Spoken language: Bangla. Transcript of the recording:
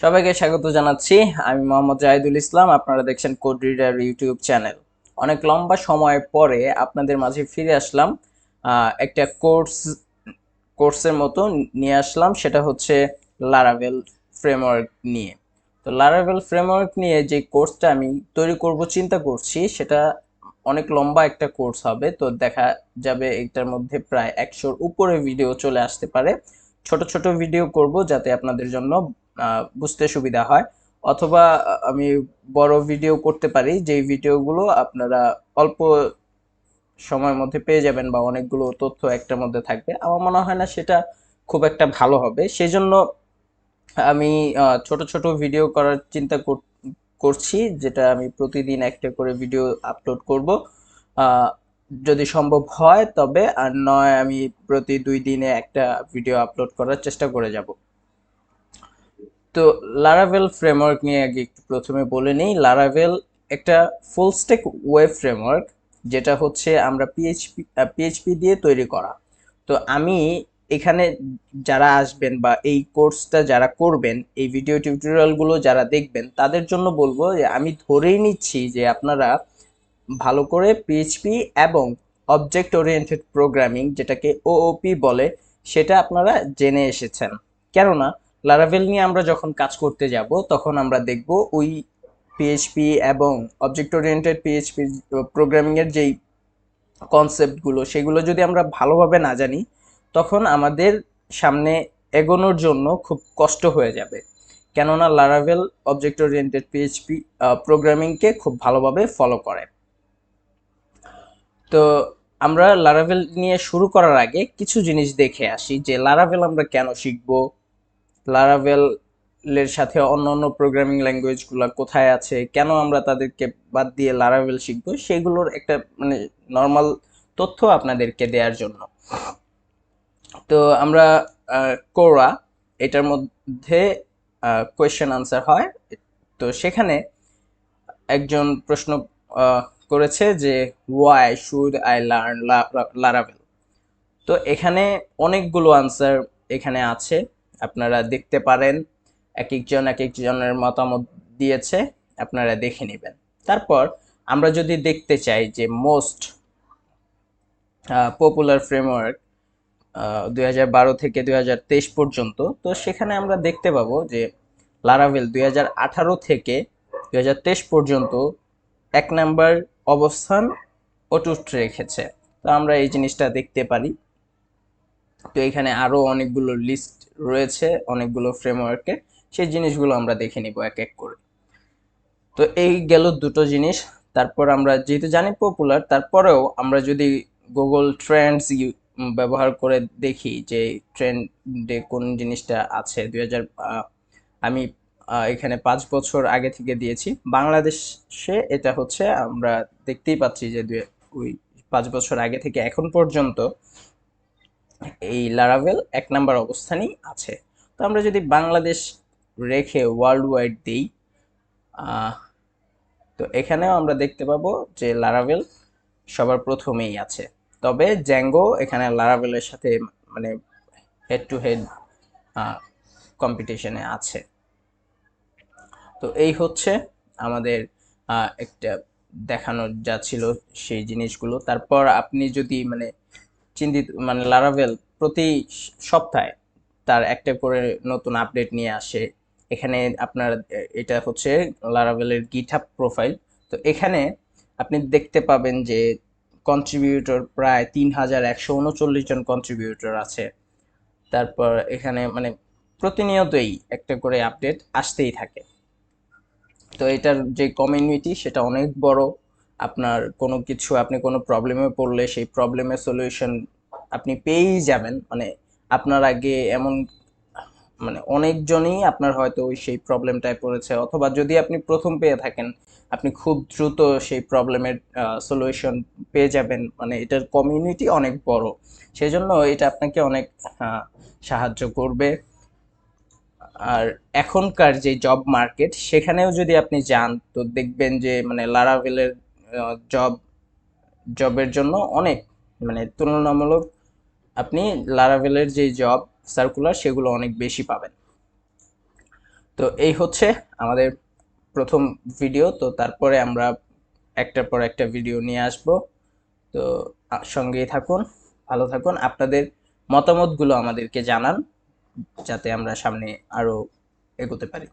সবাইকে স্বাগত জানাচ্ছি। আমি মোহাম্মদ জাহিদুল ইসলাম। আপনারা দেখছেন কোড রিডার ইউটিউব চ্যানেল। অনেক লম্বা সময় পরে আপনাদের মাঝে ফিরে আসলাম। একটা কোর্সের মতো নিয়ে আসলাম, সেটা হচ্ছে লারাভেল ফ্রেমওয়ার্ক নিয়ে। তো লারাভেল ফ্রেমওয়ার্ক নিয়ে যে কোর্সটা আমি তৈরি করব চিন্তা করছি, সেটা অনেক লম্বা একটা কোর্স হবে। তো দেখা যাবে এটার মধ্যে প্রায় 100-র উপরে ভিডিও চলে আসতে পারে। ছোট ছোট ভিডিও করব যাতে আপনাদের জন্য বুঝতে সুবিধা হয়, অথবা আমি বড় ভিডিও করতে পারি, যেই ভিডিওগুলো আপনারা অল্প সময়ের মধ্যে পেয়ে যাবেন বা অনেকগুলো তথ্য একটার মধ্যে থাকবে। আমার মনে হয় না সেটা খুব একটা ভালো হবে। সেজন্য আমি ছোট ছোট ভিডিও করার চিন্তা করছি, যেটা আমি প্রতিদিন একটা করে ভিডিও আপলোড করব। আহ, যদি সম্ভব হয় তবে, আর নয় আমি প্রতি 2 দিনে একটা ভিডিও আপলোড করার চেষ্টা করে যাব। তো লারাভেল ফ্রেমওয়ার্ক নিয়ে আগে একটু প্রথমে বলে নিই। লারাভেল একটা ফুল স্ট্যাক ওয়েব ফ্রেমওয়ার্ক, যেটা হচ্ছে আমরা পিএইচপি দিয়ে তৈরি করা। তো আমি এখানে যারা আসবেন বা এই কোর্সটা যারা করবেন, এই ভিডিও টিউটোরিয়ালগুলো যারা দেখবেন, তাদের জন্য বলবো যে আমি ধরেই নিচ্ছি যে আপনারা ভালো করে পিএইচপি এবং অবজেক্ট ওরিয়েন্টেড প্রোগ্রামিং, যেটাকে ওওপি বলে, সেটা আপনারা জেনে এসেছেন। কেননা লারাভেল নিয়ে আমরা যখন কাজ করতে যাব, তখন আমরা দেখব ওই পিএইচপি এবং অবজেক্ট ওরিয়েন্টেড পিএইচপি প্রোগ্রামিং এর যেই কনসেপ্টগুলো, সেগুলো যদি আমরা ভালোভাবে না জানি, তখন আমাদের সামনে এগোনোর জন্য খুব কষ্ট হয়ে যাবে। কেননা লারাভেল অবজেক্ট ওরিয়েন্টেড পিএইচপি প্রোগ্রামিংকে খুব ভালোভাবে ফলো করে। তো আমরা লারাভেল নিয়ে শুরু করার আগে কিছু জিনিস দেখে আসি, যে লারাভেল আমরা কেন শিখব, লারাভেল এর সাথে অন্যান্য প্রোগ্রামিং ল্যাঙ্গুয়েজগুলো কোথায় আছে, কেন আমরা তাদেরকে বাদ দিয়ে লারাভেল শিখবো, সেগুলোর একটা মানে নর্মাল তথ্য আপনাদেরকে দেওয়ার জন্য। তো আমরা কোরা, এটার মধ্যে কোয়েশ্চেন আনসার হয়। তো সেখানে একজন প্রশ্ন আহ, করেছে যে why should I learn Laravel. তো এখানে অনেকগুলো আনসার এখানে আছে, আপনারা দেখতে পারেন। এক একজনের মতামত দিয়েছে, আপনারা দেখে নেবেন। তারপর আমরা যদি দেখতে চাই যে মোস্ট পপুলার ফ্রেমওয়ার্ক 2012 থেকে 2023 পর্যন্ত, তো সেখানে আমরা দেখতে পাবো যে লারাভেল 2018 থেকে 2023 পর্যন্ত 1 নাম্বার অবস্থান অটুট রেখেছে। তো আমরা এই জিনিসটা দেখতে পারি। তো এখানে আরো অনেকগুলো লিস্ট রয়েছে, অনেকগুলো ফ্রেমওয়ার্কে, সেই জিনিসগুলো আমরা দেখে নিব এক এক করে। তো এই গেল দুটো জিনিস। তারপর আমরা যেহেতু জানি পপুলার, তারপরেও আমরা যদি গুগল ট্রেন্ডস ব্যবহার করে দেখি যে ট্রেন্ডে কোন জিনিসটা আছে। আমি এখানে 5 বছর আগে থেকে দিয়েছি। বাংলাদেশে এটা হচ্ছে, আমরা দেখতেই পাচ্ছি যে ওই 5 বছর আগে থেকে এখন পর্যন্ত এই লারাভেল 1 নাম্বার অবস্থানই আছে। তো আমরা যদি বাংলাদেশ রেখে ওয়ার্ল্ড ওয়াইড দিই, তো এখানেও আমরা দেখতে পাবো যে লারাভেল সবার প্রথমেই আছে। তবে জ্যাঙ্গো এখানে লারাভেলের সাথে মানে হেড টু হেড কম্পিটিশনে আছে। তো এই হচ্ছে আমাদের একটা দেখানোর যা ছিল সেই জিনিসগুলো। তারপর আপনি যদি মানে চিন্তিত, মানে লারাভেল প্রতি সপ্তাহে তার একটা করে নতুন আপডেট নিয়ে আসে। এখানে আপনার এটা হচ্ছে লারাভেলের গিটহাব প্রোফাইল। তো এখানে আপনি দেখতে পাবেন যে কন্ট্রিবিউটর প্রায় 3139 জন কন্ট্রিবিউটর আছে। তারপর এখানে মানে প্রতিনিয়তই একটা করে আপডেট আসতেই থাকে। তো এটার যে কমিউনিটি, সেটা অনেক বড়। আপনার কোনো কিছু, আপনি কোনো প্রবলেমে পড়লে সেই প্রবলেমের সলিউশন আপনি পেয়েই যাবেন। মানে আপনার আগে এমন মানে অনেকজনই আপনার হয়তো ওই সেই প্রবলেমটায় পড়েছে, অথবা যদি আপনি প্রথম পেয়ে থাকেন, আপনি খুব দ্রুত সেই প্রবলেমের সলিউশন পেয়ে যাবেন। মানে এটার কমিউনিটি অনেক বড়, সেজন্য এটা আপনাকে অনেক সাহায্য করবে। আর এখনকার যে জব মার্কেট, সেখানেও যদি আপনি যান, তো দেখবেন যে মানে লারাভেলের জবের জন্য অনেক মানে তুলনামূলক আপনি লারাভেলের যে জব সার্কুলার, সেগুলো অনেক বেশি পাবেন। তো এই হচ্ছে আমাদের প্রথম ভিডিও। তো তারপরে আমরা একটার পর একটা ভিডিও নিয়ে আসব। তো সঙ্গেই থাকুন, ভালো থাকুন, আপনাদের মতামতগুলো আমাদেরকে জানান যাতে আমরা সামনে আরো এগোতে পারি।